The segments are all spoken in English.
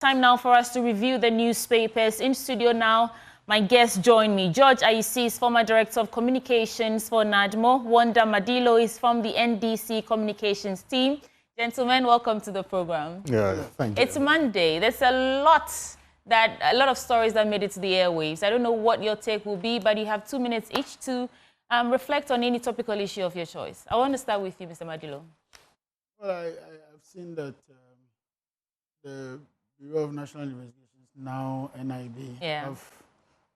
Time now for us to review the newspapers. In studio now, my guests join me. George Ayisi is former Director of Communications for NADMO. Wanda Madilo is from the NDC Communications team. Gentlemen, welcome to the program. Yeah, thank you. It's Monday. There's a lot of stories that made it to the airwaves. I don't know what your take will be, but you have 2 minutes each to reflect on any topical issue of your choice. I want to start with you, Mr. Madilo. Well, I've seen that the Bureau of National Investigations, now NIB, have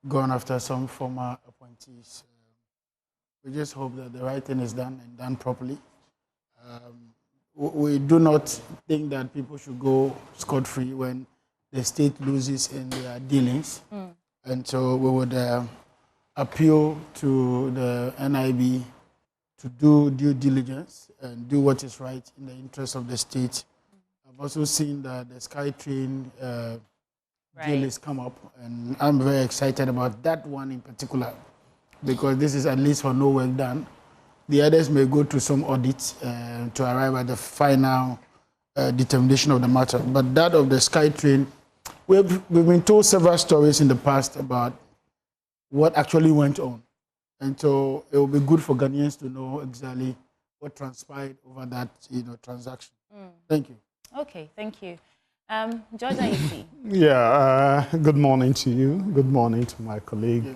gone after some former appointees. We just hope that the right thing is done and done properly. We do not think that people should go scot-free when the state loses in their dealings. And so we would appeal to the NIB to do due diligence and do what is right in the interest of the state. I've also seen that the SkyTrain deal has come up, and I'm very excited about that one in particular, because this is at least for no work done. The others may go to some audits to arrive at the final determination of the matter. But that of the SkyTrain, we've been told several stories in the past about what actually went on. And so it will be good for Ghanaians to know exactly what transpired over that transaction. Thank you. Okay, thank you. George Ayisi. Yeah, good morning to you. Good morning to my colleague,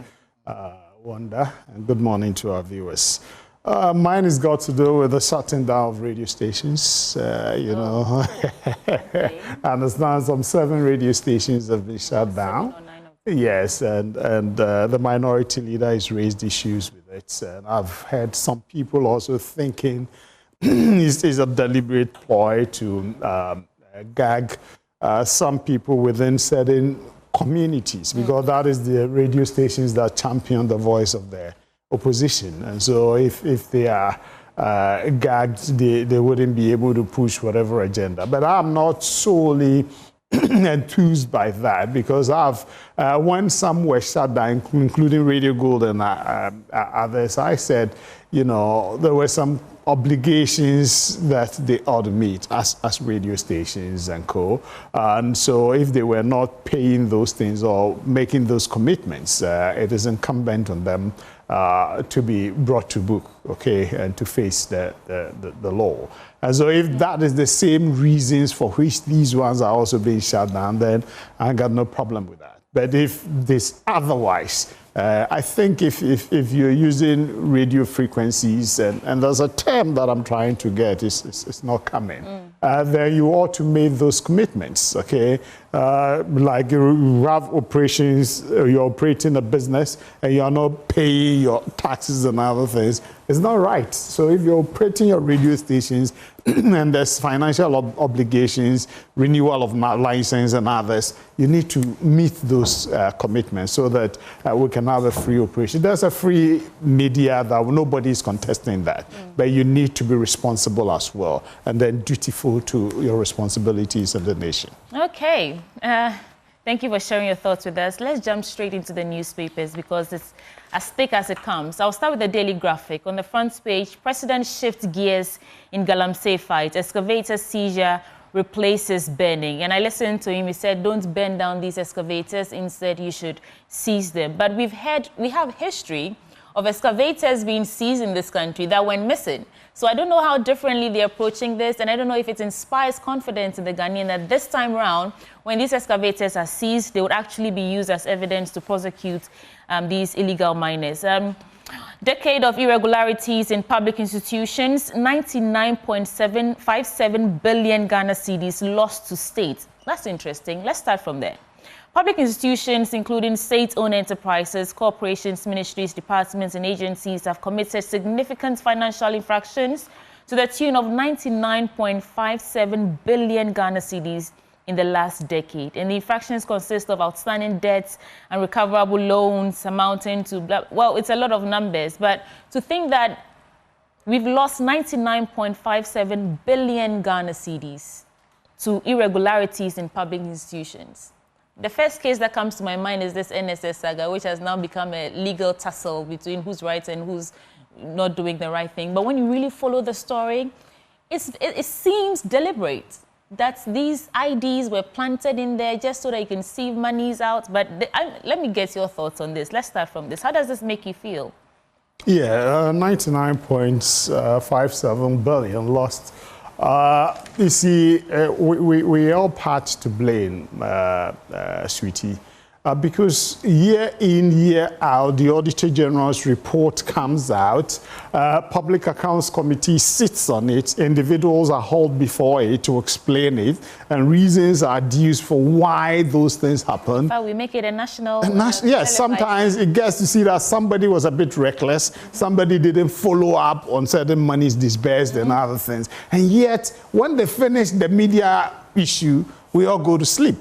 Wanda, and good morning to our viewers. Mine has got to do with the shutting down of radio stations. Know, okay. I understand some 7 radio stations have been shut down. Yes, and the minority leader has raised issues with it. And I've heard some people also thinking it's a deliberate ploy to gag some people within certain communities, because that is the radio stations that champion the voice of the opposition. And so if they are gagged, they wouldn't be able to push whatever agenda. But I'm not solely enthused by that, because when some were shut down, including Radio Gold and others, I said, there were some obligations that they ought to meet as radio stations and co. And so if they were not paying those things or making those commitments, it is incumbent on them to be brought to book, okay, and to face the law. And so if that is the same reasons for which these ones are also being shut down, then I got no problem with that. But if this otherwise, I think if you're using radio frequencies, and there's a term that I'm trying to get, it's not coming, then you ought to make those commitments, okay? Like you have operations, you're operating a business, and you're not paying your taxes and other things. It's not right. So if you're operating your radio stations and there's financial obligations, renewal of license and others, you need to meet those commitments so that we can have a free operation. There's a free media that nobody is contesting that, but you need to be responsible as well, and then dutiful to your responsibilities in the nation. Okay. Thank you for sharing your thoughts with us. Let's jump straight into the newspapers, because it's as thick as it comes. I'll start with the Daily Graphic. On the front page, President shifts gears in Galamsey fight. Excavator seizure replaces burning. And I listened to him. He said, don't burn down these excavators. Instead, you should seize them. But we have history of excavators being seized in this country that went missing. So I don't know how differently they're approaching this, and I don't know if it inspires confidence in the Ghanaian that this time around, when these excavators are seized, they would actually be used as evidence to prosecute these illegal miners. Decade of irregularities in public institutions, 99.757 billion Ghana cedis lost to state. That's interesting. Let's start from there. Public institutions, including state-owned enterprises, corporations, ministries, departments, and agencies, have committed significant financial infractions to the tune of 99.57 billion Ghana cedis in the last decade. And the infractions consist of outstanding debts and recoverable loans amounting to, well, it's a lot of numbers. But to think that we've lost 99.57 billion Ghana cedis to irregularities in public institutions. The first case that comes to my mind is this NSS saga, which has now become a legal tussle between who's right and who's not doing the right thing. But when you really follow the story, it seems deliberate. that these IDs were planted in there just so that you can sieve monies out? But let me get your thoughts on this. Let's start from this. How does this make you feel? Yeah, 99.57 billion lost. You see, we all part to blame, sweetie. Because year in, year out, the Auditor General's report comes out, Public Accounts Committee sits on it, individuals are hauled before it to explain it, and reasons are used for why those things happen. But we make it a national... yes, sometimes it gets to see that somebody was a bit reckless, somebody didn't follow up on certain monies disbursed and other things. And yet, when they finish the media issue, we all go to sleep.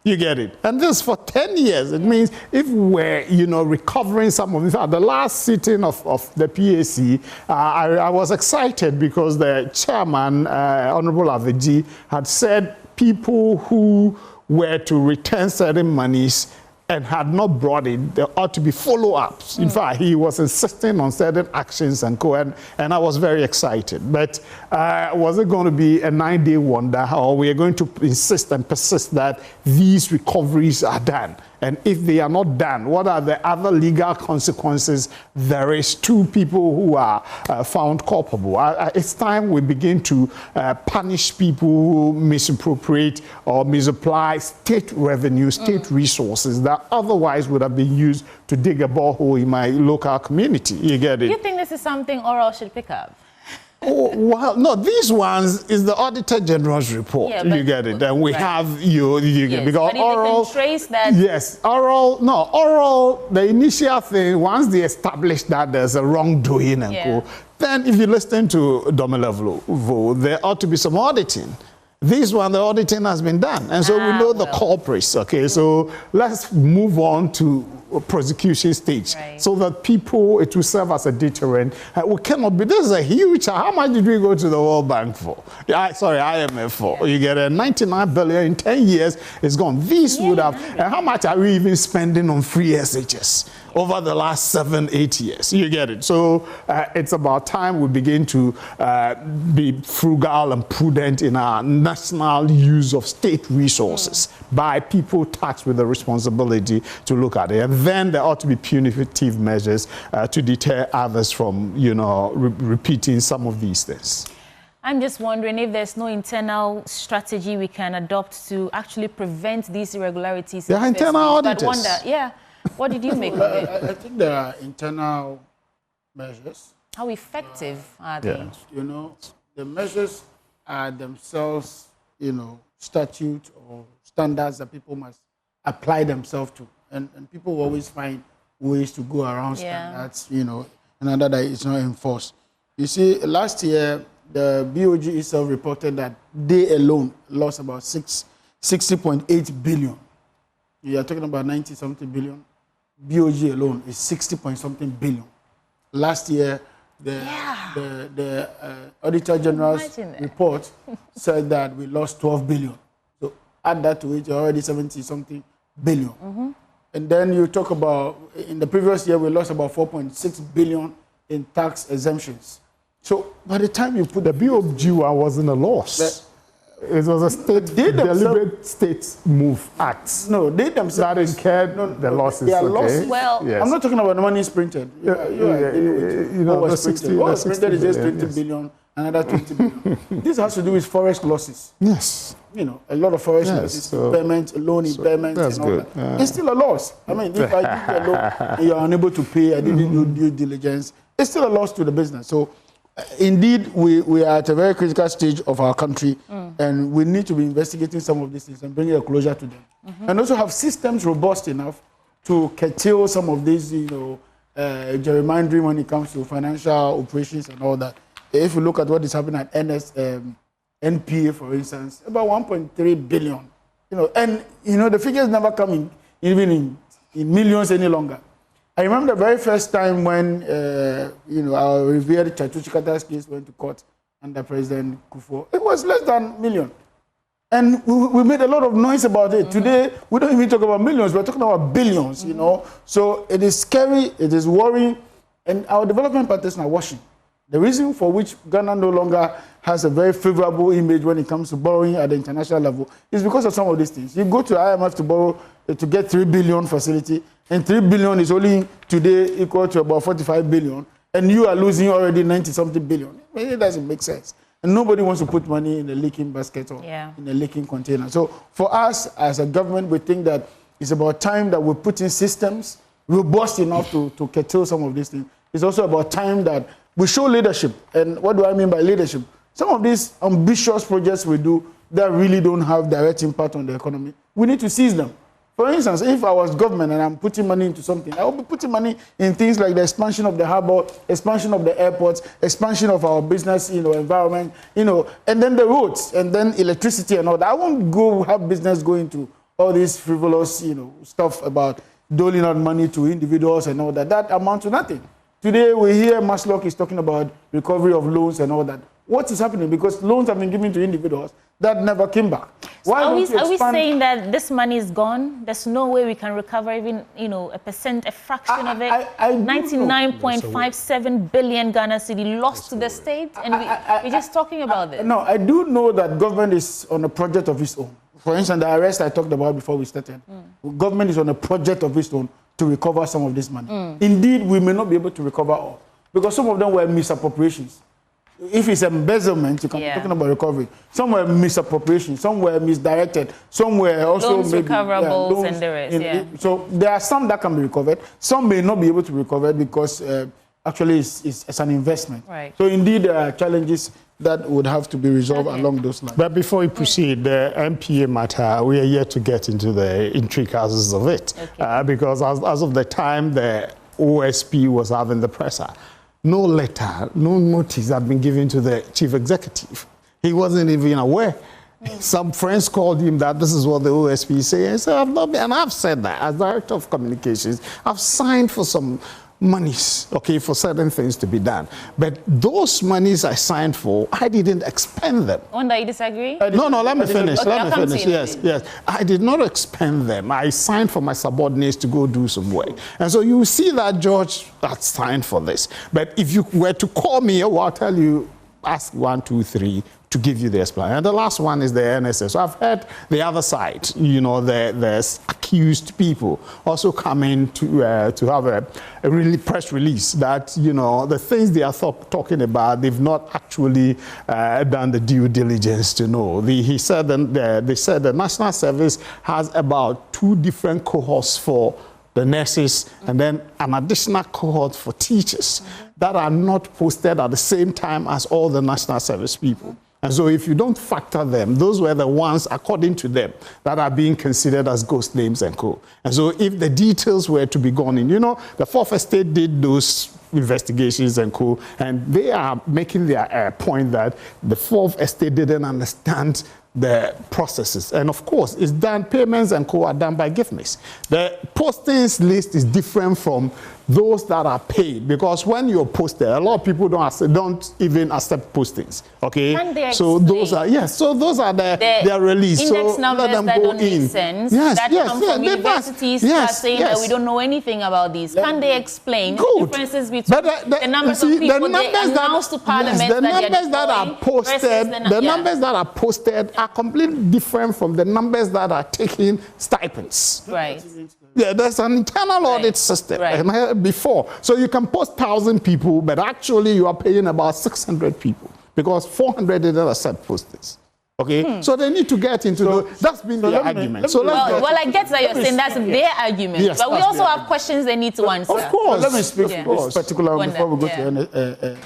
You get it? And this for 10 years. It means if we're, recovering some of this. At the last sitting of the PAC, I was excited because the chairman, Honorable Aveji, had said people who were to return certain monies and had not brought it, there ought to be follow-ups. In fact, he was insisting on certain actions and and I was very excited. But was it going to be a 9-day wonder, or we are going to insist and persist that these recoveries are done? And if they are not done, what are the other legal consequences there is to people who are found culpable? It's time we begin to punish people who misappropriate or misapply state revenue, state resources that otherwise would have been used to dig a borehole in my local community. You get it? You think this is something Oral should pick up? Oh, well, no, these ones is the Auditor General's report. Yeah, you get it. And we have you get, because but if Oral, they can trace that. Yes, Oral, the initial thing, once they establish that there's a wrongdoing and then if you listen to Domilevo, there ought to be some auditing. This one, the auditing has been done. And so we know the culprits, okay? So let's move on to prosecution stage so that people, it will serve as a deterrent. We cannot be, this is a huge, how much did we go to the World Bank for? IMF for. You get a 99 billion in 10 years, it's gone. This would have, and how much are we even spending on free SHS over the last 7-8 years? You get it. So it's about time we begin to be frugal and prudent in our national use of state resources by people tasked with the responsibility to look at it. And then there ought to be punitive measures to deter others from, repeating some of these things. I'm just wondering if there's no internal strategy we can adopt to actually prevent these irregularities. There are internal auditors. But wonder, what did you make of it? I think there are internal measures. How effective are they? The measures are themselves, statute or standards that people must apply themselves to. And people always find ways to go around standards, and that it's not enforced. You see, last year, the BOG itself reported that they alone lost about 60.8 billion. You are talking about 90-something billion. BOG alone is 60-point-something billion. Last year, the Auditor General's report said that we lost 12 billion. So add that to it, you're already 70-something billion. And then you talk about, in the previous year, we lost about 4.6 billion in tax exemptions. So by the time you put the BOG wasn't a loss. It was a deliberate state move act. No, they themselves that incurred the losses. Losses. Well, I'm not talking about the money printed. What was printed is just 20 billion, another 20 billion. This has to do with forest losses. Yes. A lot of forest losses, impairment, loan impairment, and all that. It's still a loss. I mean, if I give you a loan and you're unable to pay, I didn't do due diligence, it's still a loss to the business. So indeed, we are at a very critical stage of our country, and we need to be investigating some of these things and bringing a closure to them. And also have systems robust enough to curtail some of these, gerrymandering when it comes to financial operations and all that. If you look at what is happening at NPA, for instance, about 1.3 billion. And the figures never come in even in millions any longer. I remember the very first time when, our revered Chatuchikata's case went to court under President Kufuor. It was less than a million. And we made a lot of noise about it. Today, we don't even talk about millions. We're talking about billions, So it is scary. It is worrying. And our development partners are watching. The reason for which Ghana no longer has a very favorable image when it comes to borrowing at the international level is because of some of these things. You go to IMF to borrow to get 3 billion facility, and 3 billion is only today equal to about 45 billion, and you are losing already 90-something billion. It doesn't make sense. And nobody wants to put money in a leaking basket or in a leaking container. So for us as a government, we think that it's about time that we put in systems robust enough to curtail some of these things. It's also about time that we show leadership. And what do I mean by leadership? Some of these ambitious projects we do that really don't have direct impact on the economy, we need to seize them. For instance, if I was government and I'm putting money into something, I will be putting money in things like the expansion of the harbor, expansion of the airports, expansion of our business, environment, and then the roads, and then electricity and all that. I won't go have business going to all this frivolous, stuff about doling out money to individuals and all that. That amounts to nothing. Today we hear Maslock is talking about recovery of loans and all that. What is happening? Because loans have been given to individuals that never came back. Why are we saying that this money is gone? There's no way we can recover even, a fraction of it? 99.57 billion Ghana cedi lost to the state, and we're just talking about this. No, I do know that government is on a project of its own. For instance, the arrest I talked about before we started. Government is on a project of its own to recover some of this money. Indeed, we may not be able to recover all, because some of them were misappropriations. If it's embezzlement, you can be talking about recovery. Some were misappropriation, some were misdirected, some were also loans recoverables and the rest. So there are some that can be recovered. Some may not be able to recover it because actually it's an investment. Right. So indeed, there are challenges that would have to be resolved along those lines. But before we proceed, the MPA matter, we are yet to get into the intricacies of it. Because as of the time the OSP was having the presser, no letter, no notice had been given to the chief executive. He wasn't even aware. Some friends called him that this is what the OSP is saying. So I've not been, and I've said that as director of communications, I've signed for some monies, for certain things to be done. But those monies I signed for, I didn't expend them. Wanda, you disagree? No, let me finish. Okay, let me finish. Yes. I did not expend them. I signed for my subordinates to go do some work. And so you see that George had signed for this. But if you were to call me, I'll tell you, ask 1, 2, 3 to give you the explanation. And the last one is the NSS. So I've heard the other side, the accused people also come in to have a really press release that, the things they are talking about, they've not actually done the due diligence to know. They said the National Service has about 2 different cohorts for the nurses, and then an additional cohort for teachers that are not posted at the same time as all the National Service people. And so if you don't factor them, those were the ones, according to them, that are being considered as ghost names and co. And so if the details were to be gone in, the Fourth Estate did those investigations and co, and they are making their point that the Fourth Estate didn't understand the processes. And of course, it's done, payments and co are done by GIFMIS. The postings list is different from those that are paid, because when you're posted, a lot of people don't even accept postings. Okay, can they so those are those are their release. Index so numbers let them that go don't make in. sense. Yes, that come from universities are saying that we don't know anything about these. Can they explain the differences between the numbers of people they announce to Parliament the numbers that are posted, the numbers that are posted are completely different from the numbers that are taking stipends. Right. Yeah, there's an internal audit system before. So you can post 1,000 people, but actually you are paying about 600 people because 400 didn't accept postings. Okay, so they need to get into that's been their argument. Well, I get that you're saying that's their argument, but we also have questions they need to answer. Of course. Let me speak this particular one before we go to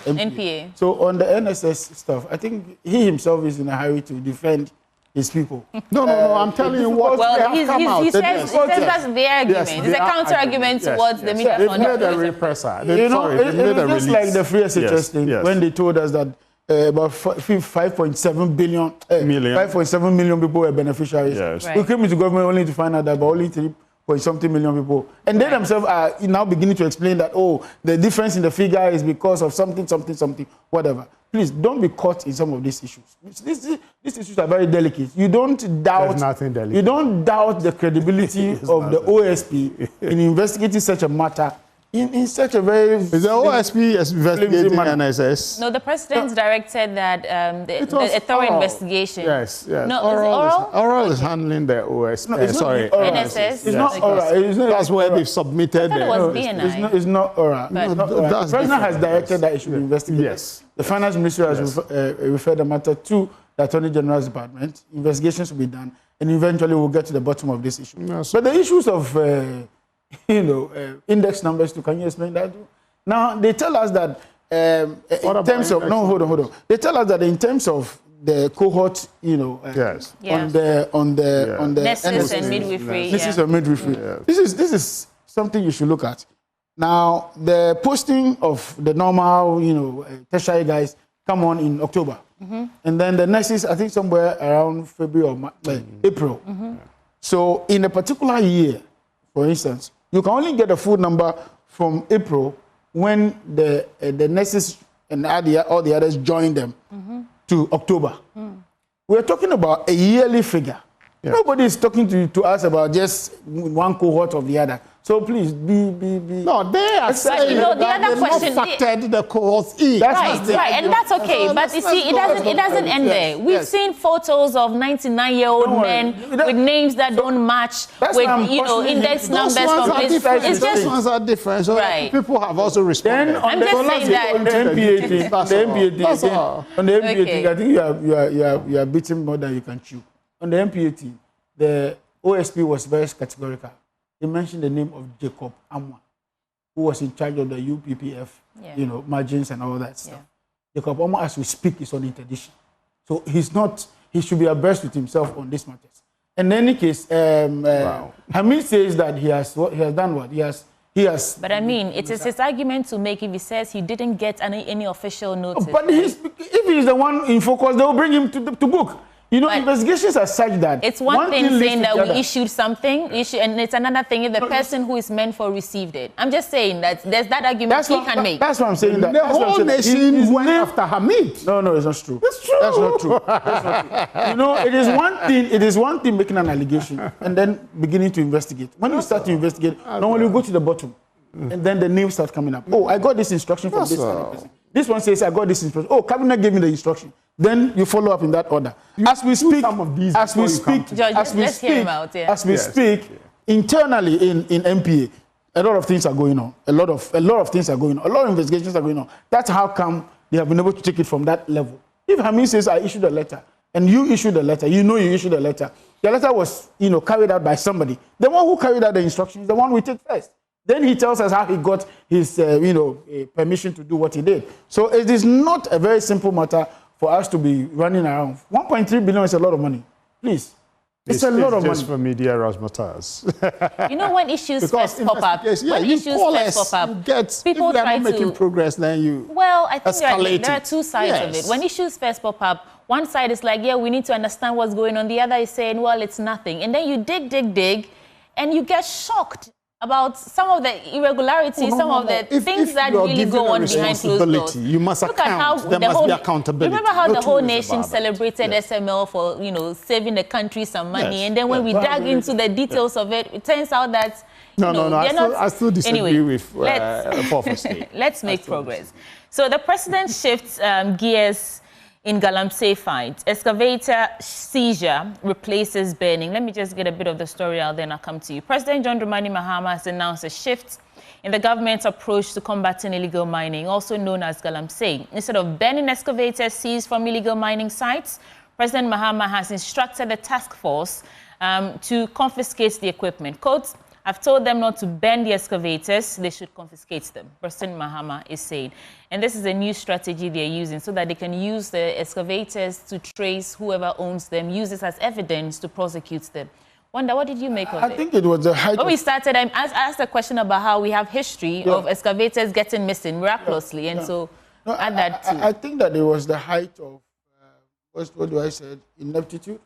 NPA. So on the NSS stuff, I think he himself is in a hurry to defend his people. No, I'm telling you what he says that's their argument. It's a counter-argument towards the media. They've made a repressor. It's just like the free SHS thing when they told us that about 5.7 billion, 5.7 million people were beneficiaries. We came into government only to find out that about only 3.something million people. And they themselves are now beginning to explain that, the difference in the figure is because of something, whatever. Please, don't be caught in some of these issues. These issues are very delicate. You don't doubt. There's nothing delicate. You don't doubt the credibility of the OSP in investigating such a matter in such a very... Is the OSP investigating NSS? No, the president directed that a thorough investigation. Yes. No, Oral is handling the OSP. No, it's sorry, NSS. It's not oral. That's where they've submitted. I thought it was BNI. It's not oral. The president has directed that it should be investigated. Yes. The finance ministry has referred the matter to the Attorney General's department. Investigations will be done, and eventually we'll get to the bottom of this issue. Yes. But the issues of index numbers too, can you explain that? Now they tell us that in terms of hold on. They tell us that in terms of the cohort, on the nurses and midwifery. Nurses and midwifery. Yeah. This is something you should look at. Now the posting of the normal, tertiary guys come on in October, and then the nurses I think somewhere around February or April. So in a particular year, for instance, you can only get a full number from April when the nurses and all the others join them to October. We're talking about a yearly figure. Yeah. Nobody is talking to us about just one cohort of the other. So please be. No, they are saying the other question factored the cohorts in. Right, and that's okay. But you see, it doesn't end there. We've seen photos of 99-year-old men with names that don't match, with index numbers from places. It's just those ones are different. So people have also responded. I'm just saying that on the MPA thing, on the MPA thing, I think you are beating more than you can chew. On the MPA thing, the OSP was very categorical. They mentioned the name of Jacob Amwa, who was in charge of the UPPF, margins and all that stuff. Jacob Amwa, as we speak, is on interdiction. So he should be abreast with himself on this matters. In any case, Hamid says that he has done what? He has. But I mean, it is his argument to make if he says he didn't get any official notice. But if he's the one in focus, they will bring him to book. Investigations are such that... It's one thing saying that we issued something, and it's another thing if the person who is meant for received it. I'm just saying that there's that argument he can make. That's what I'm saying. The whole nation went after Hamid. No, it's not true. It's true. That's not true. That's not true. It is one thing making an allegation and then beginning to investigate. When you start to investigate, normally you go to the bottom, and then the names start coming up. Oh, I got this instruction from this other person. This one says, I got this instruction. Oh, Cabinet gave me the instruction. Then you follow up in that order. As we speak, internally in MPA, a lot of things are going on. A lot of things are going on. A lot of investigations are going on. That's how come they have been able to take it from that level. If Hamid says, I issued a letter, and you issued a letter, you issued a letter, the letter was, carried out by somebody. The one who carried out the instruction is the one we take first. Then he tells us how he got his, permission to do what he did. So it is not a very simple matter for us to be running around. 1.3 billion is a lot of money. Please. It's a lot of money. Just for media razzmatazz. When issues first pop up, people try to... making progress, then you Well, I think there are two sides of it. When issues first pop up, one side is like, we need to understand what's going on. The other is saying, well, it's nothing. And then you dig, and you get shocked about some of the irregularities, some of the things that really go on behind closed doors. You must account. There must be accountability. Remember how the whole nation celebrated SML for, saving the country some money, and then when we dug into the details of it, it turns out that I still disagree with let's make progress. So the president shifts gears in Galamsey fight. Excavator seizure replaces burning. Let me just get a bit of the story out, then I'll come to you. President John Dramani Mahama has announced a shift in the government's approach to combating illegal mining, also known as Galamsey. Instead of burning excavators seized from illegal mining sites, President Mahama has instructed the task force to confiscate the equipment. Quote, I've told them not to burn the excavators, they should confiscate them, President Mahama is saying. And this is a new strategy they're using so that they can use the excavators to trace whoever owns them, use this as evidence to prosecute them. Wanda, what did you make of it? I think it was the height. When we started, I asked a question about how we have history of excavators getting missing miraculously, and so add that too. I think that it was the height of, what do I say, ineptitude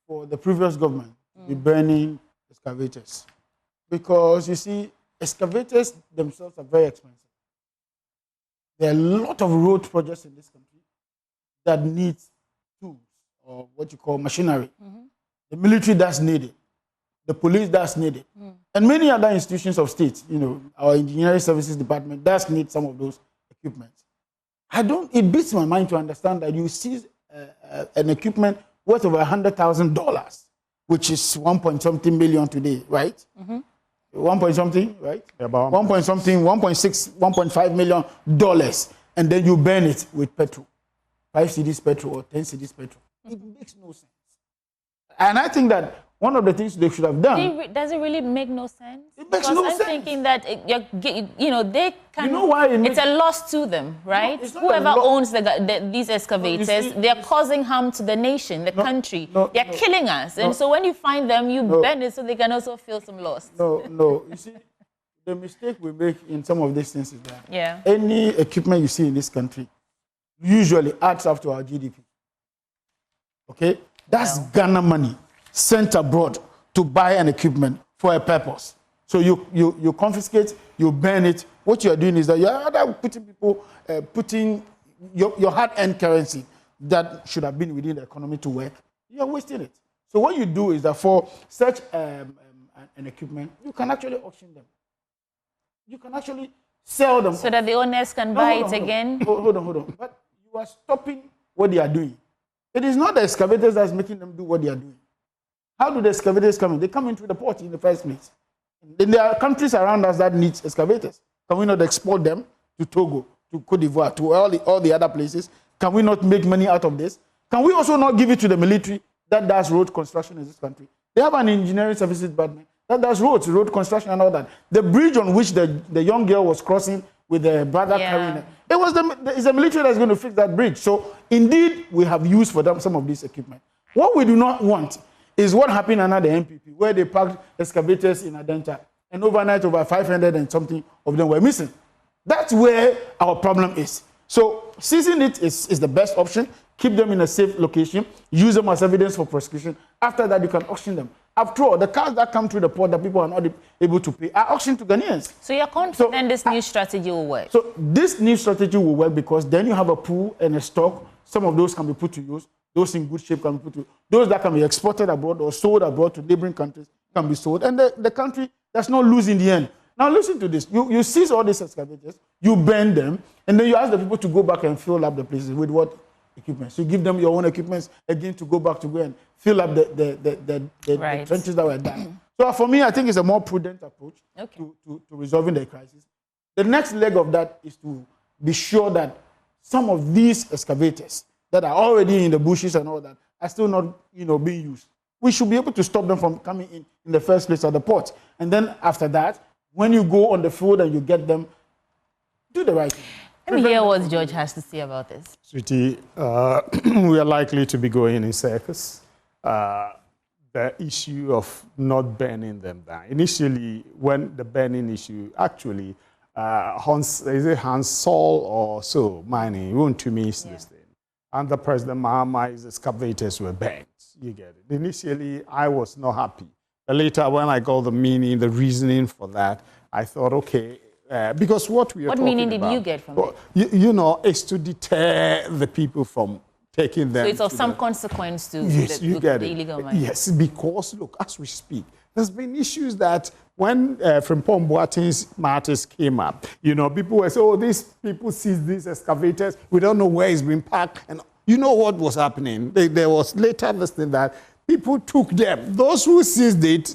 for the previous government to be burning excavators. Because, you see, excavators themselves are very expensive. There are a lot of road projects in this country that need tools, or what you call machinery. The military does need it. The police does need it. And many other institutions of state, our engineering services department does need some of those equipment. It beats my mind to understand that you seize an equipment worth over $100,000, which is 1.something million today, right? 1.something, right? About 1.something, 1.6, $1.5 million, and then you burn it with petrol, 5 cedis petrol or 10 cedis petrol. It makes no sense. And I think that one of the things they should have done. Does it really make no sense? It makes no sense. I'm thinking that they can. You know why it's a loss to them, right? No, whoever owns these excavators, they're causing harm to the nation, the country. They're killing us, and so when you find them, you burn it so they can also feel some loss. No. You see, the mistake we make in some of these things is that any equipment you see in this country usually adds up to our GDP. Okay, that's Ghana money sent abroad to buy an equipment for a purpose. So you confiscate, you burn it. What you are doing is that you are putting your hard-earned currency that should have been within the economy to work. You are wasting it. So what you do is that for such an equipment, you can actually auction them. You can actually sell them. So that the owners can buy it again? Hold on. But you are stopping what they are doing. It is not the excavators that's making them do what they are doing. How do the excavators come in? They come into the port in the first place. Then there are countries around us that need excavators. Can we not export them to Togo, to Cote d'Ivoire, to all the other places? Can we not make money out of this? Can we also not give it to the military that does road construction in this country? They have an engineering services department that does road construction and all that. The bridge on which the young girl was crossing with the brother carrying it, it's the military that's going to fix that bridge. So indeed, we have used for them some of this equipment. What we do not want is what happened under the MPP, where they parked excavators in Adenta, and overnight over 500 and something of them were missing. That's where our problem is. So seizing it is the best option. Keep them in a safe location. Use them as evidence for prosecution. After that, you can auction them. After all, the cars that come through the port that people are not able to pay are auctioned to Ghanaians. So you're confident this new strategy will work? So this new strategy will work because then you have a pool and a stock. Some of those can be put to use. Those in good shape can be put to use. Those that can be exported abroad or sold abroad to neighboring countries can be sold. And the country does not lose in the end. Now listen to this. You seize all these excavators, you burn them, and then you ask the people to go back and fill up the places with what? Equipment. So you give them your own equipment again to go back to go and fill up the trenches that were done. So for me, I think it's a more prudent approach to resolving the crisis. The next leg of that is to be sure that some of these excavators that are already in the bushes and all that are still not being used. We should be able to stop them from coming in the first place at the port. And then after that, when you go on the field and you get them, do the right thing. Let me hear what George has to say about this. Sweetie, we are likely to be going in circus. The issue of not burning them down. Initially, when the burning issue, actually, is it Hans Saul or so, mining, won't to miss this thing. Under President Mahama, his excavators were burned. You get it. Initially, I was not happy. But later, when I got the meaning, the reasoning for that, I thought, okay, because what we are talking about... What meaning did you get from it? It's to deter the people from taking them. So it's of some consequence to the illegal mining. Yes, because, look, as we speak, there's been issues that when Frimpong Boateng's matters came up, people were saying, these people seized these excavators. We don't know where it's been parked. And you know what was happening? There was later this thing that people took them. Those who seized it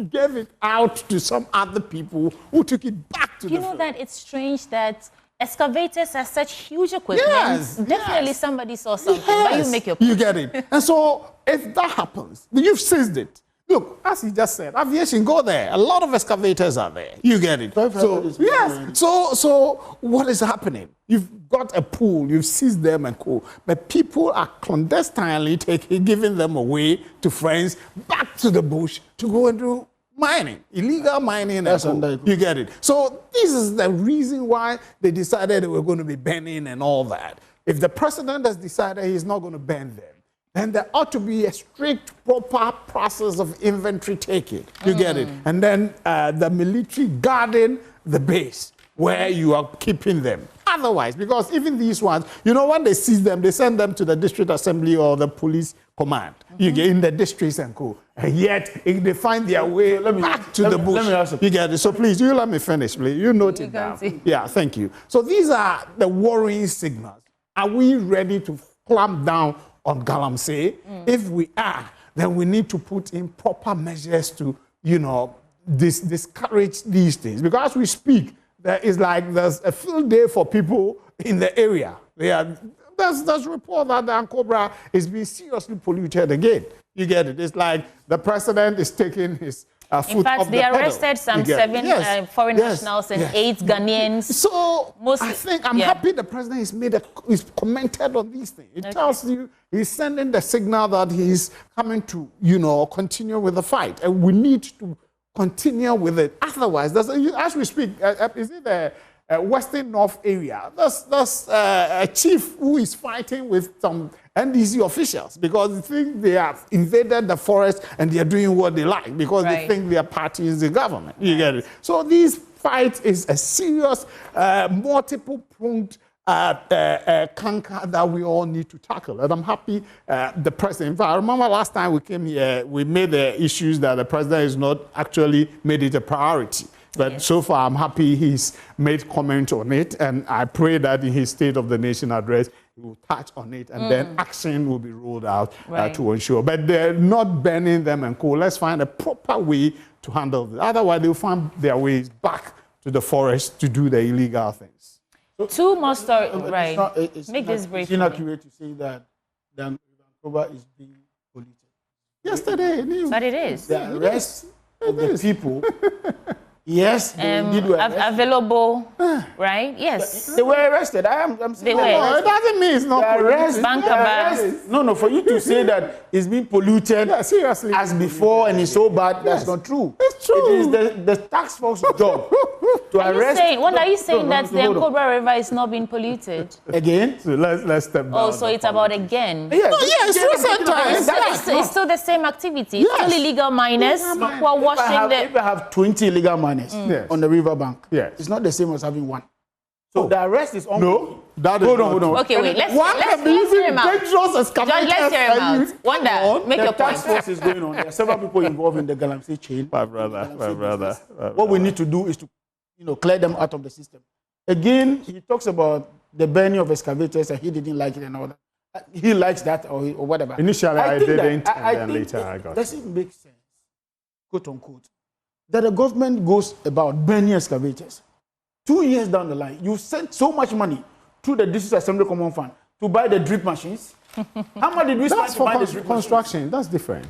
gave it out to some other people who took it back to the... You know that it's strange that excavators are such huge equipment. Yes, definitely somebody saw something, but you make your point. You get it. And so if that happens, you've seized it. Look, as he just said, aviation, go there. A lot of excavators are there. You get it. So, yes. So what is happening? You've got a pool, you've seized them and cool, but people are clandestinely giving them away to friends back to the bush to go and do mining, illegal mining. That's you get it. So this is the reason why they decided they were going to be banning and all that. If the president has decided he's not going to ban them, then there ought to be a strict, proper process of inventory taking. You get it? And then the military guarding the base where you are keeping them. otherwise, because even these ones, you know, when they seize them, they send them to the district assembly or the police command. You get in the districts and go. And yet, if they find their way back to the bush, you get it. So please, you let me finish, please. You note it down. Yeah, thank you. So these are the worrying signals. Are we ready to clamp down on Galamsey? If we are, then we need to put in proper measures to, you know, discourage these things. Because as we speak, there's a field day for people in the area. There's report that the Ankobra is being seriously polluted again. You get it? It's like the president is taking his foot off the pedal. In fact, they arrested some 7 foreign nationals and 8 Ghanaians. So I think I'm happy the president is commented on these things. It tells you he's sending the signal that he's coming to, you know, continue with the fight. And we need to continue with it. Otherwise, as we speak, is it the Western North area? That's a chief who is fighting with some NDC officials because they think they have invaded the forest and they are doing what they like because they think their party is the government. You get it? So this fight is a serious, multiple-pronged canker that we all need to tackle. And I'm happy the president, in fact, I remember last time we came here, we made the issues that the president has not actually made it a priority. But so far, I'm happy he's made comment on it, and I pray that in his State of the Nation address, he will touch on it, and then action will be rolled out to ensure. But they're not burning them and cool. Let's find a proper way to handle this. Otherwise, they'll find their ways back to the forest to do the illegal things. So, 2 more stories, right? Make this brief. It's inaccurate to say that the Vancouver is being polluted. Yesterday, but it is. The arrest of the people. Yes, they did available, right? Yes. They were arrested. I'm saying they were. No, it doesn't mean it's not arrest. No, for you to say that it's being polluted seriously as before and it's so bad, that's not true. It's true. It is the task force job to arrest. Are you saying that the Ankobra River is not being polluted? Again? So let's step down. Oh, so it's about again? Yes, it's still the same activity. It's still illegal miners who are washing If I have 20 illegal miners on the riverbank, it's not the same as having 1. So the arrest is on. No, that is hold on. Okay, wait. Let's hear him out. Let's hear him out. Wanda, make your point. The task force is going on. There are several people involved in the Galamsey chain. My brother. What we need to do is to, clear them out of the system. Again, he talks about the burning of excavators and he didn't like it and all that. He likes that or whatever. Initially, I didn't, and then later I got it. Does it make sense, quote unquote, that the government goes about burning excavators? 2 years down the line, you sent so much money to the District Assembly Common Fund to buy the drip machines. How much did we spend to buy the drip construction? Machines? That's different.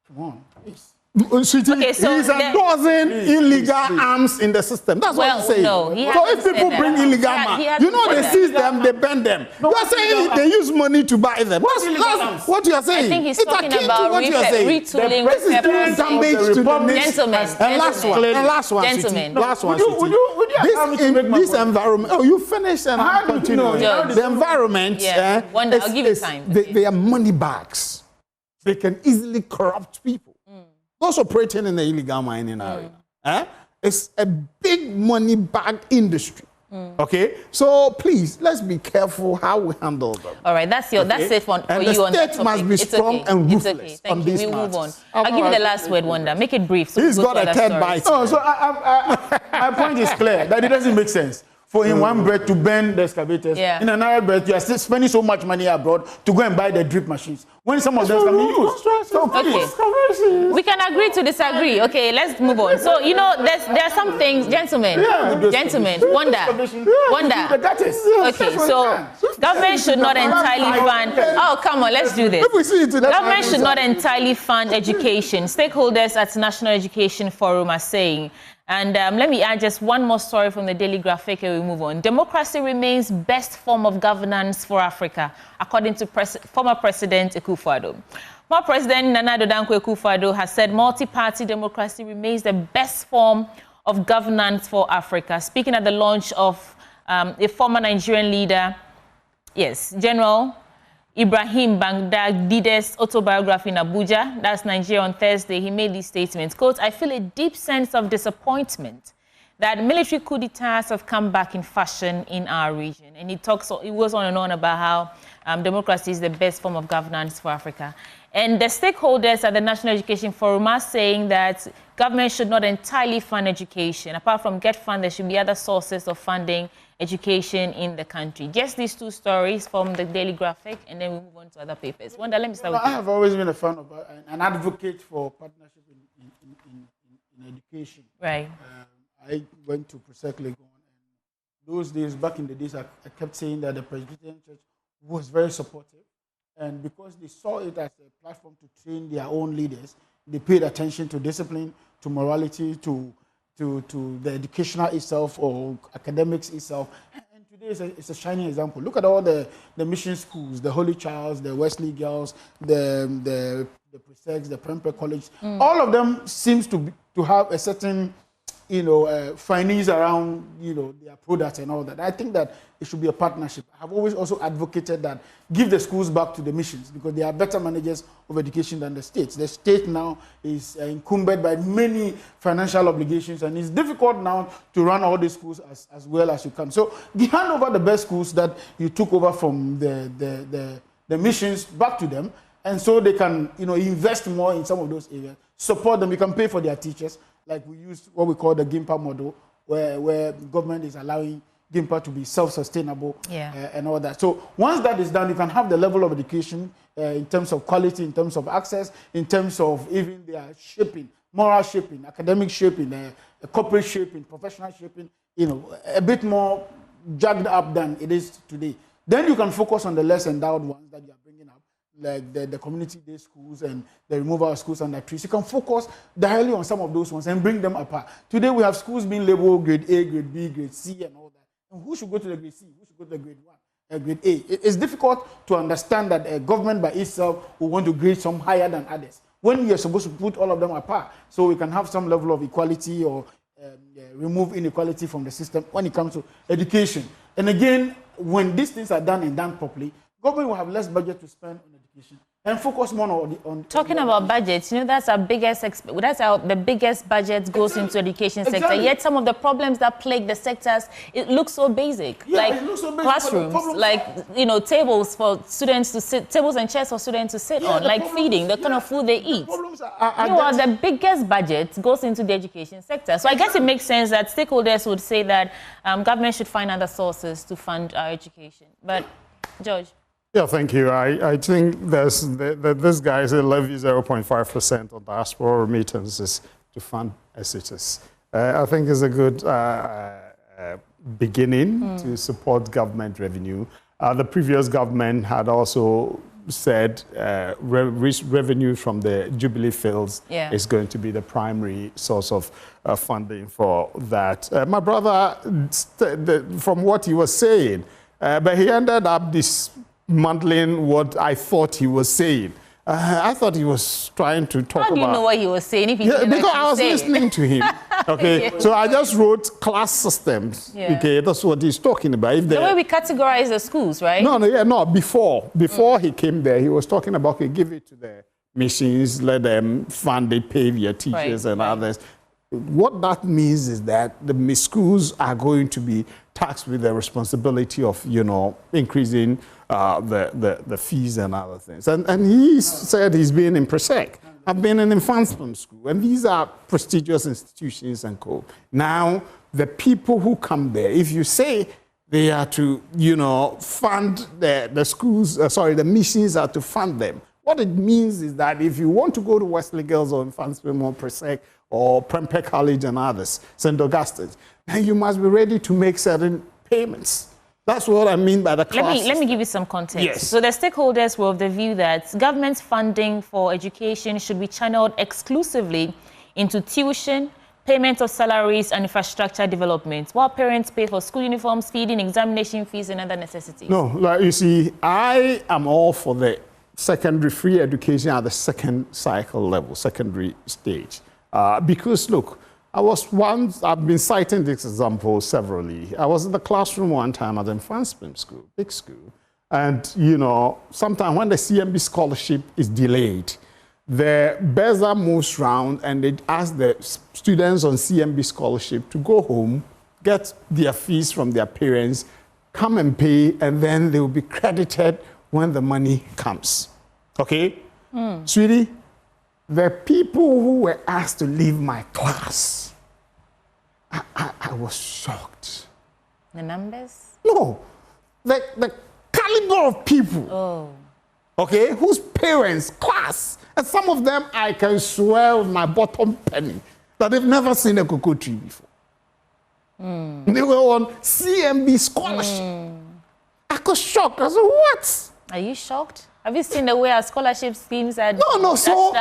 Come on, please. Okay, so he's endorsing illegal arms in the system. That's what I'm saying. No, so if people bring illegal arms, they seize them, they burn them. You are saying they use money to buy them. That's what you are saying. I think he's talking about retooling, damage to the nation. And last one. This environment. Oh, you finished and I'm continuing. The environment. I'll give you time. They are money bags. They can easily corrupt people. Those operating in the illegal mining area. It's a big money bag industry. Okay, so please let's be careful how we handle them. All right, that's it for and you on that topic. The state must be strong and ruthless on Thank these you. We'll move on. matters. I'll give you the last word, Wanda. Make it brief. He's got a third bite. Oh, so my point is clear that it doesn't make sense for in one breath to burn the excavators, in another breath you are still spending so much money abroad to go and buy the drip machines. When some of them can be used. We can agree to disagree. Okay, let's move on. So, there are some things, gentlemen, Wanda. Okay, so government should not entirely fund, oh, come on, let's do this. Government should not entirely fund education. Stakeholders at National Education Forum are saying. And let me add just one more story from the Daily Graphic and we move on. Democracy remains best form of governance for Africa, according to former President Akufo-Addo. Former President Nana Addo Dankwa Akufo-Addo has said multi-party democracy remains the best form of governance for Africa. Speaking at the launch of a former Nigerian leader, General Ibrahim Bangdade's autobiography in Abuja, that's Nigeria, on Thursday, he made these statements. Quote, I feel a deep sense of disappointment that military coup d'etats have come back in fashion in our region. And it goes on and on about how democracy is the best form of governance for Africa. And the stakeholders at the National Education Forum are saying that government should not entirely fund education. Apart from GET-FUND, there should be other sources of funding education in the country. Just these two stories from the Daily Graphic, and then we move on to other papers. Wanda, let me start with you. I have always been a fan of an advocate for partnership in education. Right. I went to Presec Legon, and those days, back in the days, I kept saying that the Presbyterian Church was very supportive. And because they saw it as a platform to train their own leaders, they paid attention to discipline, to morality, to the educational itself or academics itself. And today it's a shining example. Look at all the mission schools, the Holy Child's, the Wesley Girls, the Presec, the Prempeh College. All of them seems to have a certain findings around, their products and all that. I think that it should be a partnership. I have always also advocated that give the schools back to the missions because they are better managers of education than the states. The state now is encumbered by many financial obligations, and it's difficult now to run all these schools as well as you can. So hand over the best schools that you took over from the missions back to them, and so they can invest more in some of those areas, support them. You can pay for their teachers. Like we use what we call the GIMPA model, where government is allowing GIMPA to be self-sustainable and all that. So once that is done, you can have the level of education in terms of quality, in terms of access, in terms of even their shaping, moral shaping, academic shaping, corporate shaping, professional shaping, a bit more jagged up than it is today. Then you can focus on the less endowed ones that you are bringing up, like the community-day schools and the removal of schools under trees. You can focus directly on some of those ones and bring them apart. Today we have schools being labeled grade A, grade B, grade C, and all that. And who should go to the grade C? Who should go to the grade 1, grade A? It's difficult to understand that a government by itself will want to grade some higher than others when you're supposed to put all of them apart so we can have some level of equality or remove inequality from the system when it comes to education. And again, when these things are done and done properly, government will have less budget to spend on education and focus more on talking about budgets. That's our biggest. The biggest budget goes into education sector. Yet some of the problems that plague the sectors, it looks so basic. Like classrooms, like tables for students to sit, tables and chairs for students to sit on, like feeding, the kind of food they eat. The biggest budget goes into the education sector. So I guess it makes sense that stakeholders would say that government should find other sources to fund our education. But George. Yeah, thank you. I think this guy said levy 0.5% on diaspora remittances to fund SHS. I think it's a good beginning to support government revenue. The previous government had also said revenue from the Jubilee Fields is going to be the primary source of funding for that. My brother, from what he was saying, but he ended up dismantling what I thought he was saying. I thought he was trying to talk about... How do you know what he was saying if he didn't because I was listening to him. Okay, so I just wrote class systems. Okay, that's what he's talking about. If the way we categorize the schools, right? No. Before he came there, he was talking about, okay, give it to the machines, let them fund it, pay their teachers and others. What that means is that the schools are going to be taxed with the responsibility of, increasing the fees and other things. And he said he's been in Presec. I've been in Infantsman School, and these are prestigious institutions and co. Now, the people who come there, if you say they are to, fund the schools, the missions are to fund them, what it means is that if you want to go to Wesley Girls or Infantsman or Presec or Prempeh College and others, St. Augustine's, then you must be ready to make certain payments. That's what I mean by the class. Let me give you some context. Yes. So the stakeholders were of the view that government funding for education should be channeled exclusively into tuition, payment of salaries, and infrastructure development, while parents pay for school uniforms, feeding, examination fees, and other necessities. No, like you see, I am all for the secondary free education at the second cycle level, secondary stage. Because look, I've been citing this example severally. I was in the classroom one time at the Infantsman School, big school. And, sometimes when the CMB scholarship is delayed, the buzzer moves round and they ask the students on CMB scholarship to go home, get their fees from their parents, come and pay, and then they will be credited when the money comes. Okay? Sweetie, the people who were asked to leave my class, I was shocked. The numbers? No, the caliber of people, okay, whose parents, class, and some of them I can swear with my bottom penny that they've never seen a cocoa tree before. They were on CMB scholarship. I got shocked. I said, what? Are you shocked? Have you seen the way our scholarship schemes are? No. So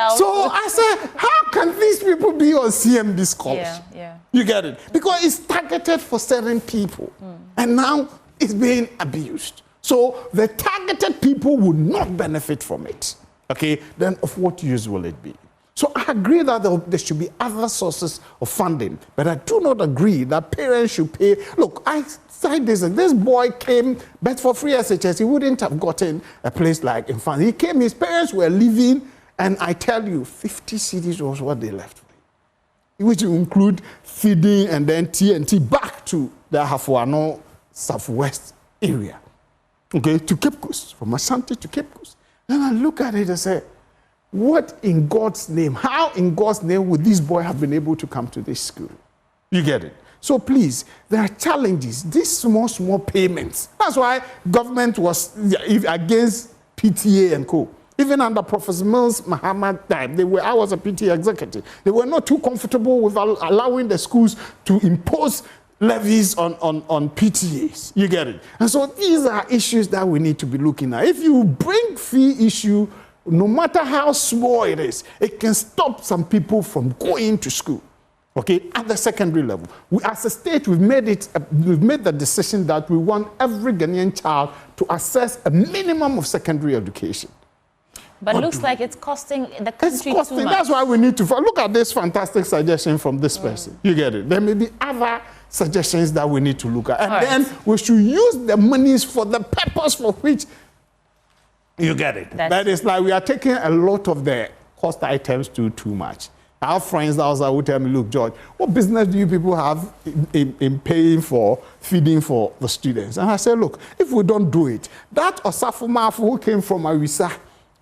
I said, how can these people be on CMB scholarship? Yeah. You get it? Because it's targeted for certain people. And now it's being abused. So the targeted people would not benefit from it. Okay? Then of what use will it be? So I agree that there should be other sources of funding, but I do not agree that parents should pay. Look, I said this boy came, but for free SHS, he wouldn't have gotten a place like in France. He came, his parents were leaving, and I tell you, 50 cedis was what they left with him, which will include feeding and then TNT back to the Hafuano Southwest area, okay, to Cape Coast, from Ashanti to Cape Coast. And I look at it and say, what in God's name, how in God's name would this boy have been able to come to this school? You get it? So please, there are challenges, these small payments. That's why government was against PTA and co. Even under Professor Mills' Mahama time, I was a PTA executive. They were not too comfortable with allowing the schools to impose levies on PTAs. You get it? And so these are issues that we need to be looking at. If you bring fee issue, no matter how small it is, it can stop some people from going to school, okay, at the secondary level. As a state, we've made the decision that we want every Ghanaian child to access a minimum of secondary education. But it looks like it's costing the country too much. That's why we need to look at this fantastic suggestion from this person. You get it? There may be other suggestions that we need to look at. And then we should use the monies for the purpose for which. You get it? That is like we are taking a lot of the cost items too much. I have friends outside who tell me, look, George, what business do you people have in paying for feeding for the students? And I say, look, if we don't do it, that Osafo Mafu who came from Awisa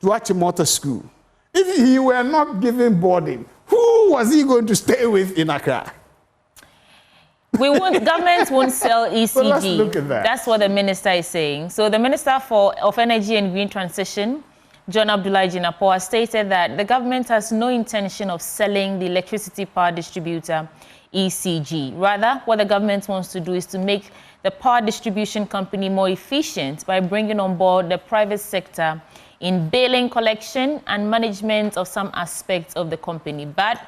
to Achimota School, if he were not given boarding, who was he going to stay with in Accra? Government won't sell ECG. So let's look at that. That's what the minister is saying. So the Minister of Energy and Green Transition, John Abdullahi Jinapor, stated that the government has no intention of selling the electricity power distributor, ECG. Rather, what the government wants to do is to make the power distribution company more efficient by bringing on board the private sector in billing collection and management of some aspects of the company. But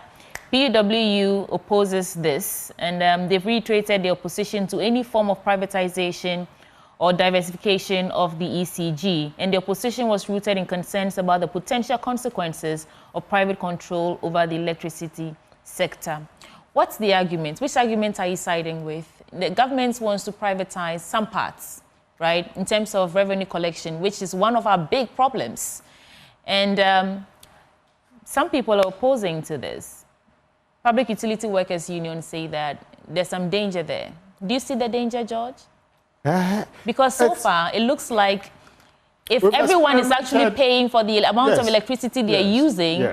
PUW opposes this, and they've reiterated their opposition to any form of privatization or diversification of the ECG. And the opposition was rooted in concerns about the potential consequences of private control over the electricity sector. What's the argument? Which argument are you siding with? The government wants to privatize some parts, right, in terms of revenue collection, which is one of our big problems. And some people are opposing to this. Public Utility Workers Union say that there's some danger there. Do you see the danger, George? Because so far, it looks like if everyone is actually paying for the amount of electricity they're using,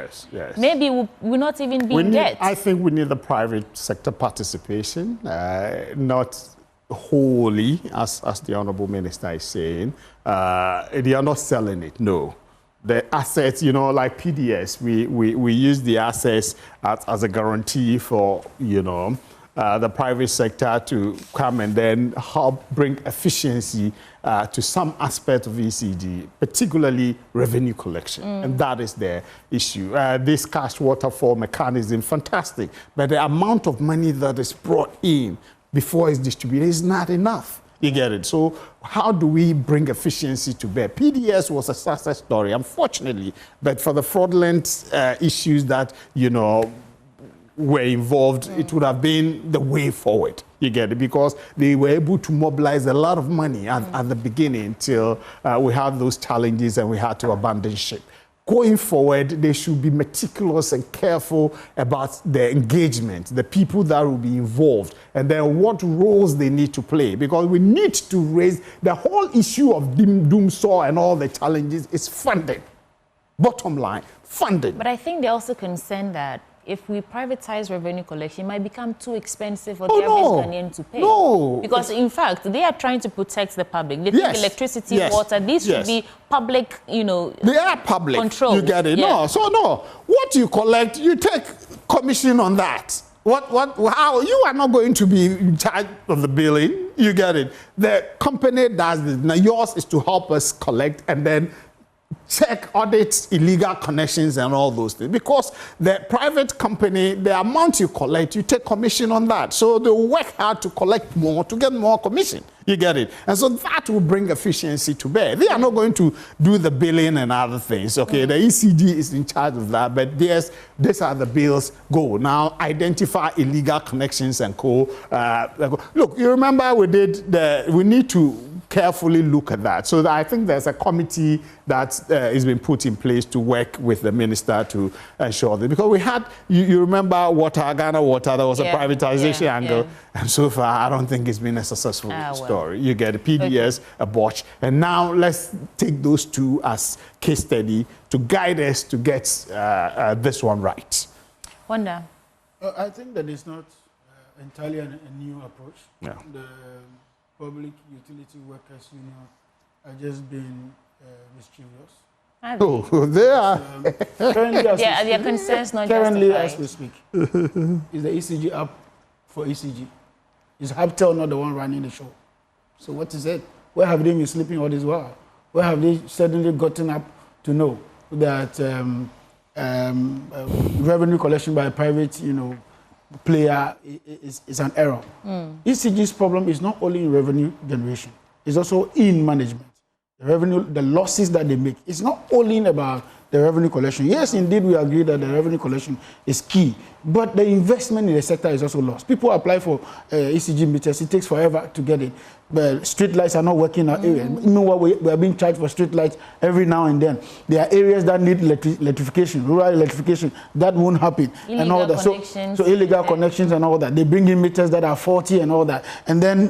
maybe we'll not even be in debt. I think we need the private sector participation, not wholly, as the Honorable Minister is saying. They are not selling it, no. The assets, you know, like PDS, we use the assets as a guarantee for, you know, the private sector to come and then help bring efficiency to some aspect of ECG, particularly revenue collection. And that is the issue. This cash waterfall mechanism, fantastic, but the amount of money that is brought in before it's distributed is not enough. You get it? So how do we bring efficiency to bear? PDS was a success story, unfortunately, but for the fraudulent issues that, you know, were involved, it would have been the way forward. You get it? Because they were able to mobilize a lot of money at the beginning till we had those challenges and we had to abandon ship. going forward, they should be meticulous and careful about their engagement, the people that will be involved, and then what roles they need to play. Because we need to raise the whole issue of doomsaw and all the challenges is funding. Bottom line, funding. But I think they're also concerned that if we privatize revenue collection, it might become too expensive for the average Ghanaian to pay. No. Because in fact, they are trying to protect the public. They think electricity, water, these should be public, you know, they are public. Control. You get it? No. So no. What you collect, you take commission on that. How you are not going to be in charge of the billing. You get it? The company does this. Now yours is to help us collect and then check, audit illegal connections and all those things. Because the private company, the amount you collect, you take commission on that. So they work hard to collect more, to get more commission. You get it? And so that will bring efficiency to bear. They are not going to do the billing and other things. Okay, the ECG is in charge of that, but these are the bills. Go. Now, identify illegal connections and co. Look, you remember we need to carefully look at that. So I think there's a committee that has been put in place to work with the minister to ensure that. Because we had, you remember Ghana Water, there was a privatization angle, and so far I don't think it's been a successful story. You get a PDS, a botch, and now let's take those two as case study to guide us to get this one right. Wanda? I think that it's not entirely a new approach. Yeah. The Public Utility Workers Union are just being mischievous. Oh, they are. Currently, their concerns not currently justified. as we speak, is the ECG up for ECG? Is Hubtel not the one running the show? So what is it? Where have they been sleeping all this while? Where have they suddenly gotten up to know that revenue collection by a private, player is an error? ECG's problem is not only in revenue generation, it's also in management. The losses that they make. It's not only about the revenue collection. Yes, indeed, we agree that the revenue collection is key, but the investment in the sector is also lost. People apply for ECG meters, it takes forever to get it. But street lights are not working in our area. Meanwhile, we are being charged for street lights every now and then. There are areas that need electrification, rural electrification. That won't happen. Illegal and all that. So illegal connections and all that. They bring in meters that are faulty and all that. And then,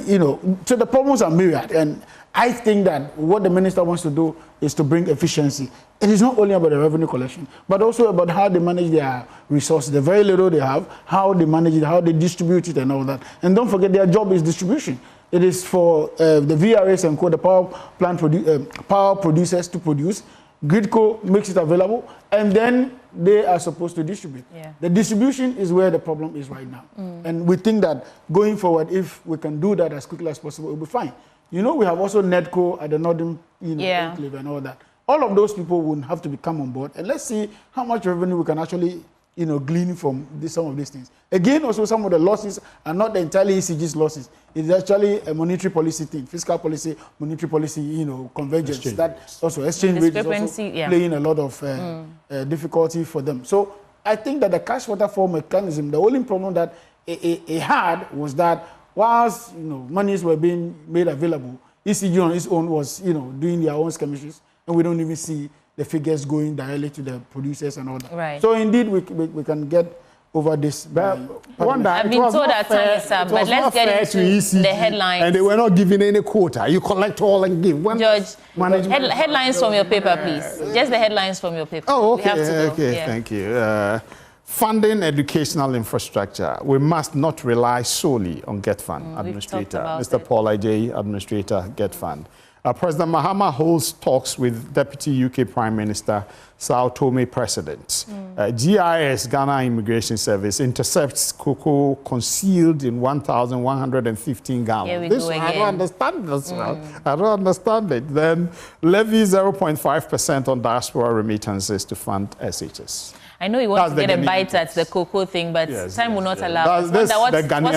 so the problems are myriad. And I think that what the minister wants to do is to bring efficiency. It is not only about the revenue collection, but also about how they manage their resources, the very little they have, how they manage it, how they distribute it and all that. And don't forget, their job is distribution. It is for the VRS and co, the power producers to produce. Gridco makes it available, and then they are supposed to distribute. Yeah. The distribution is where the problem is right now. And we think that going forward, if we can do that as quickly as possible, it will be fine. We have also NEDCO at the Northern Enclave and all that. All of those people would have to come on board, and let's see how much revenue we can actually glean from some of these things. Again, also some of the losses are not entirely ECG's losses. It's actually a monetary policy thing, fiscal policy, monetary policy, convergence. Exchange that rates. also exchange rate is also playing a lot of difficulty for them. So I think that the cash waterfall mechanism, the only problem that it had was that whilst monies were being made available, ECG on its own was doing their own skirmishes, and we don't even see the figures going directly to the producers and all that. Right. So indeed, we can get over this. I've been told that time is up, but let's get into the headlines. And they were not giving any quota. You collect all and give. George, headlines from your paper, please. Just the headlines from your paper. Oh, okay. We have to go. Okay, thank you. Funding educational infrastructure. We must not rely solely on GetFund administrator. Mr. Paul Ajay, administrator, GetFund. President Mahama holds talks with Deputy UK Prime Minister Sao Tome President. GIS, Ghana Immigration Service, intercepts cocoa concealed in 1,115 gallons. I don't understand this. I don't understand it. Then levy 0.5% on diaspora remittances to fund SHS. I know you want to get a bite at the cocoa thing, but time will not allow us. What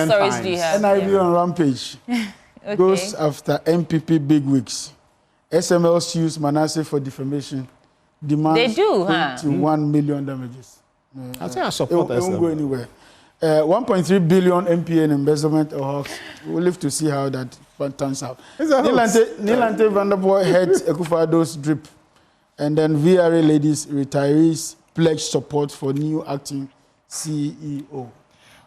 stories do you have? NIV on rampage. Okay. Goes after MPP bigwigs. SML sues Manasseh for defamation. Demands 21 million damages. I think I support that. It won't go anywhere. 1.3 billion MPN embezzlement or Hawks. We'll live to see how that turns out. Nilante Vanderpool heads Ekufado's drip. And then VRA ladies retirees pledge support for new acting CEO.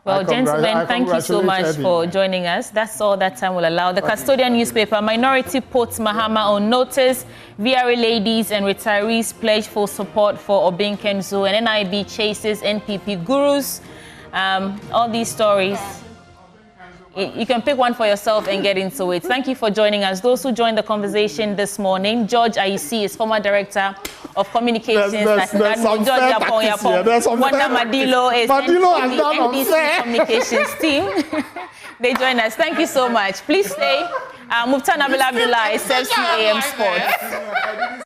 Well, gentlemen, thank you so much for joining us. That's all that time will allow. The custodian newspaper, Minority puts Mahama on notice. VRA ladies and retirees pledge full support for Obin Kenzo, and NIB chases NPP gurus. All these stories, you can pick one for yourself and get into it. Thank you for joining us. Those who joined the conversation this morning, George Ayisi is former director of communications. There's Wanda Madilo is NBC communications team. They join us. Thank you so much. Please stay. Muftan Abdullah is 7 AM Sports.